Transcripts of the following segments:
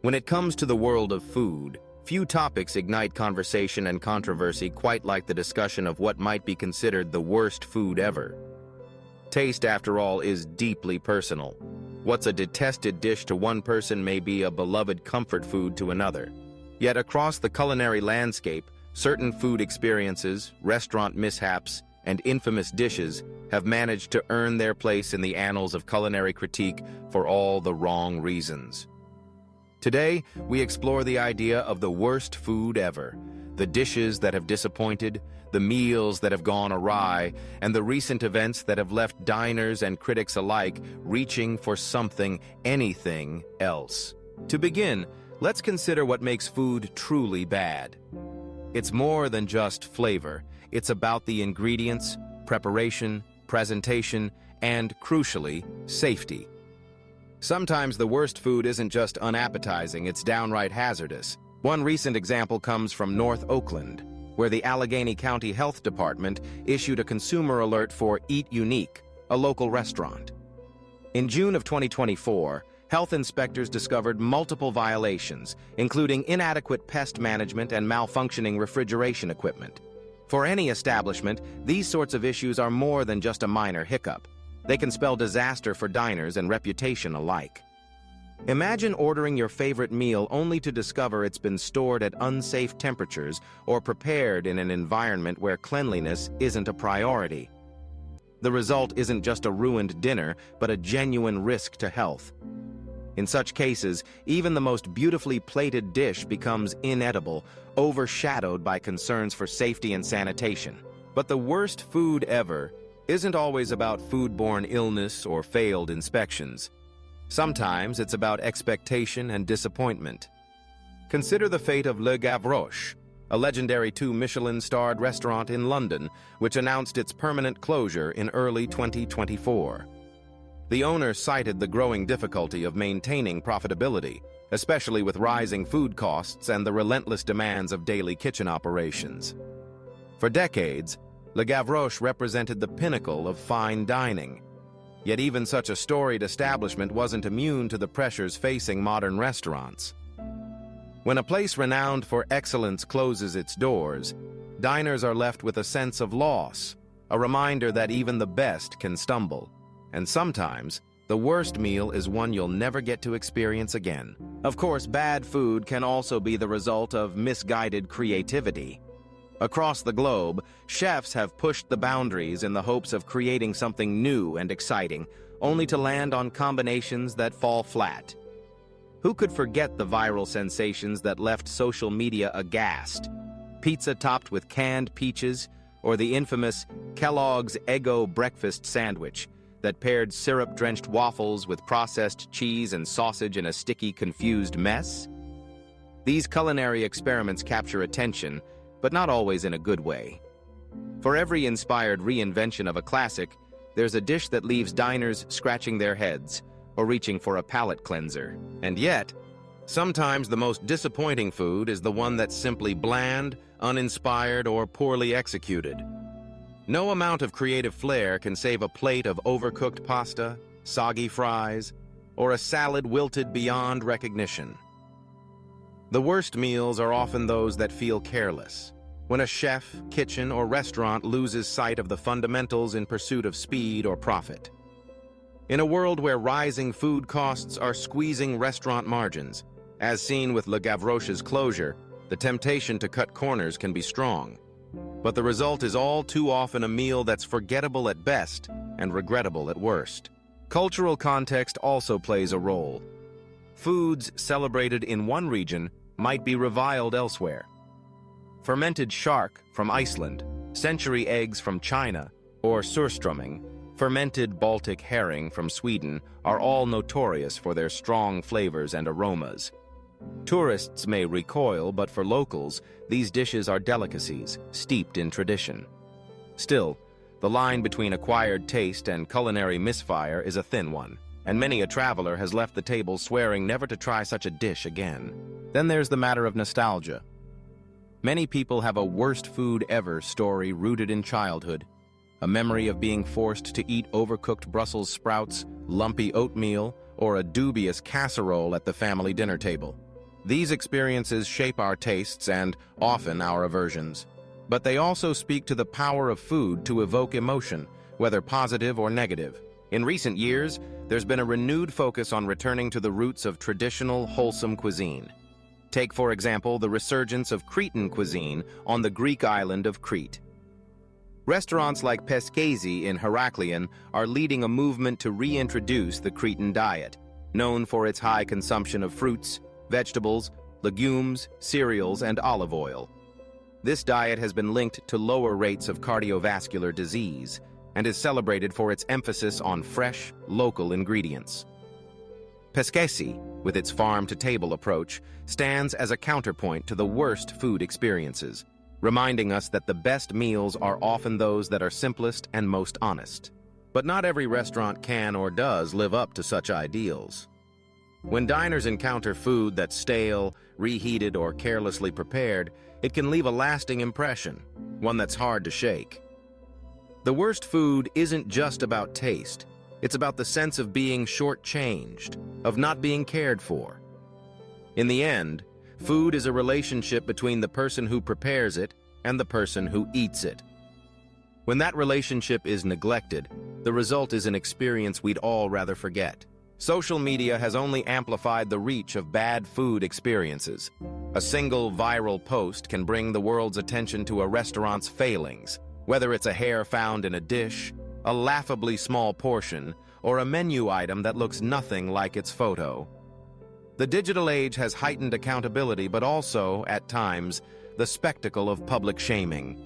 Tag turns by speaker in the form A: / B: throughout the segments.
A: When it comes to the world of food, few topics ignite conversation and controversy quite like the discussion of what might be considered the worst food ever. Taste, after all, is deeply personal. What's a detested dish to one person may be a beloved comfort food to another. Yet across the culinary landscape, certain food experiences, restaurant mishaps, and infamous dishes have managed to earn their place in the annals of culinary critique for all the wrong reasons. Today, we explore the idea of the worst food ever, the dishes that have disappointed, the meals that have gone awry, and the recent events that have left diners and critics alike reaching for something, anything else. To begin, let's consider what makes food truly bad. It's more than just flavor. It's about the ingredients, preparation, presentation, and, crucially, safety. Sometimes the worst food isn't just unappetizing, it's downright hazardous. One recent example comes from North Oakland, where the Allegheny County Health Department issued a consumer alert for Eat Unique, a local restaurant. In June of 2024, health inspectors discovered multiple violations, including inadequate pest management and malfunctioning refrigeration equipment. For any establishment, these sorts of issues are more than just a minor hiccup. They can spell disaster for diners and reputation alike. Imagine ordering your favorite meal only to discover it's been stored at unsafe temperatures or prepared in an environment where cleanliness isn't a priority. The result isn't just a ruined dinner, but a genuine risk to health. In such cases, even the most beautifully plated dish becomes inedible, overshadowed by concerns for safety and sanitation. But the worst food ever isn't always about foodborne illness or failed inspections. Sometimes it's about expectation and disappointment. Consider the fate of Le Gavroche, a legendary 2 Michelin-starred restaurant in London, which announced its permanent closure in early 2024. The owner cited the growing difficulty of maintaining profitability, especially with rising food costs and the relentless demands of daily kitchen operations. For decades, Le Gavroche represented the pinnacle of fine dining. Yet even such a storied establishment wasn't immune to the pressures facing modern restaurants. When a place renowned for excellence closes its doors, diners are left with a sense of loss, a reminder that even the best can stumble. And sometimes, the worst meal is one you'll never get to experience again. Of course, bad food can also be the result of misguided creativity. Across the globe, chefs have pushed the boundaries in the hopes of creating something new and exciting, only to land on combinations that fall flat. Who could forget the viral sensations that left social media aghast? Pizza topped with canned peaches, or the infamous Kellogg's Eggo breakfast sandwich that paired syrup-drenched waffles with processed cheese and sausage in a sticky, confused mess? These culinary experiments capture attention, but not always in a good way. For every inspired reinvention of a classic, there's a dish that leaves diners scratching their heads or reaching for a palate cleanser. And yet, sometimes the most disappointing food is the one that's simply bland, uninspired, or poorly executed. No amount of creative flair can save a plate of overcooked pasta, soggy fries, or a salad wilted beyond recognition. The worst meals are often those that feel careless, when a chef, kitchen, or restaurant loses sight of the fundamentals in pursuit of speed or profit. In a world where rising food costs are squeezing restaurant margins, as seen with Le Gavroche's closure, the temptation to cut corners can be strong. But the result is all too often a meal that's forgettable at best and regrettable at worst. Cultural context also plays a role. Foods celebrated in one region might be reviled elsewhere. Fermented shark from Iceland, century eggs from China, or surströmming, fermented Baltic herring from Sweden, are all notorious for their strong flavors and aromas. Tourists may recoil, but for locals, these dishes are delicacies, steeped in tradition. Still, the line between acquired taste and culinary misfire is a thin one, and many a traveler has left the table swearing never to try such a dish again. Then there's the matter of nostalgia. Many people have a worst food ever story rooted in childhood, a memory of being forced to eat overcooked Brussels sprouts, lumpy oatmeal, or a dubious casserole at the family dinner table. These experiences shape our tastes and, often, our aversions. But they also speak to the power of food to evoke emotion, whether positive or negative. In recent years, there's been a renewed focus on returning to the roots of traditional, wholesome cuisine. Take, for example, the resurgence of Cretan cuisine on the Greek island of Crete. Restaurants like Pescesi in Heraklion are leading a movement to reintroduce the Cretan diet, known for its high consumption of fruits, vegetables, legumes, cereals, and olive oil. This diet has been linked to lower rates of cardiovascular disease and is celebrated for its emphasis on fresh, local ingredients. Pescesi, with its farm-to-table approach, stands as a counterpoint to the worst food experiences, reminding us that the best meals are often those that are simplest and most honest. But not every restaurant can or does live up to such ideals. When diners encounter food that's stale, reheated, or carelessly prepared, it can leave a lasting impression, one that's hard to shake. The worst food isn't just about taste. It's about the sense of being shortchanged, of not being cared for. In the end, food is a relationship between the person who prepares it and the person who eats it. When that relationship is neglected, the result is an experience we'd all rather forget. Social media has only amplified the reach of bad food experiences. A single viral post can bring the world's attention to a restaurant's failings, whether it's a hair found in a dish, a laughably small portion, or a menu item that looks nothing like its photo. The digital age has heightened accountability, but also, at times, the spectacle of public shaming.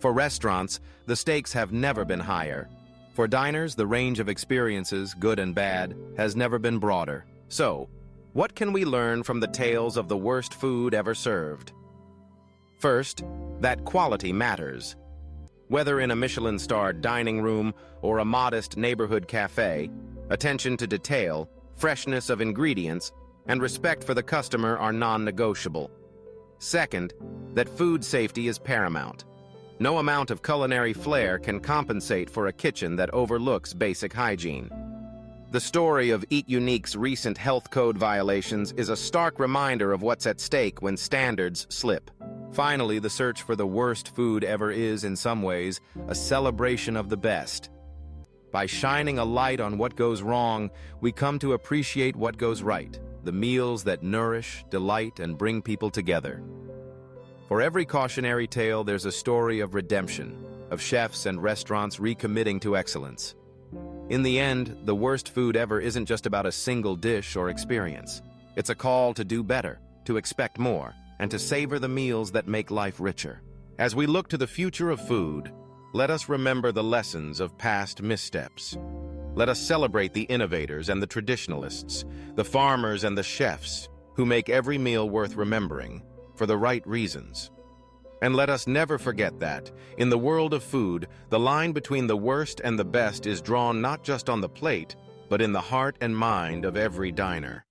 A: For restaurants, the stakes have never been higher. For diners, the range of experiences, good and bad, has never been broader. So, what can we learn from the tales of the worst food ever served? First, that quality matters. Whether in a Michelin-starred dining room or a modest neighborhood cafe, attention to detail, freshness of ingredients, and respect for the customer are non-negotiable. Second, that food safety is paramount. No amount of culinary flair can compensate for a kitchen that overlooks basic hygiene. The story of Eat Unique's recent health code violations is a stark reminder of what's at stake when standards slip. Finally, the search for the worst food ever is, in some ways, a celebration of the best. By shining a light on what goes wrong, we come to appreciate what goes right, the meals that nourish, delight, and bring people together. For every cautionary tale, there's a story of redemption, of chefs and restaurants recommitting to excellence. In the end, the worst food ever isn't just about a single dish or experience. It's a call to do better, to expect more, and to savor the meals that make life richer. As we look to the future of food, let us remember the lessons of past missteps. Let us celebrate the innovators and the traditionalists, the farmers and the chefs, who make every meal worth remembering, for the right reasons. And let us never forget that, in the world of food, the line between the worst and the best is drawn not just on the plate, but in the heart and mind of every diner.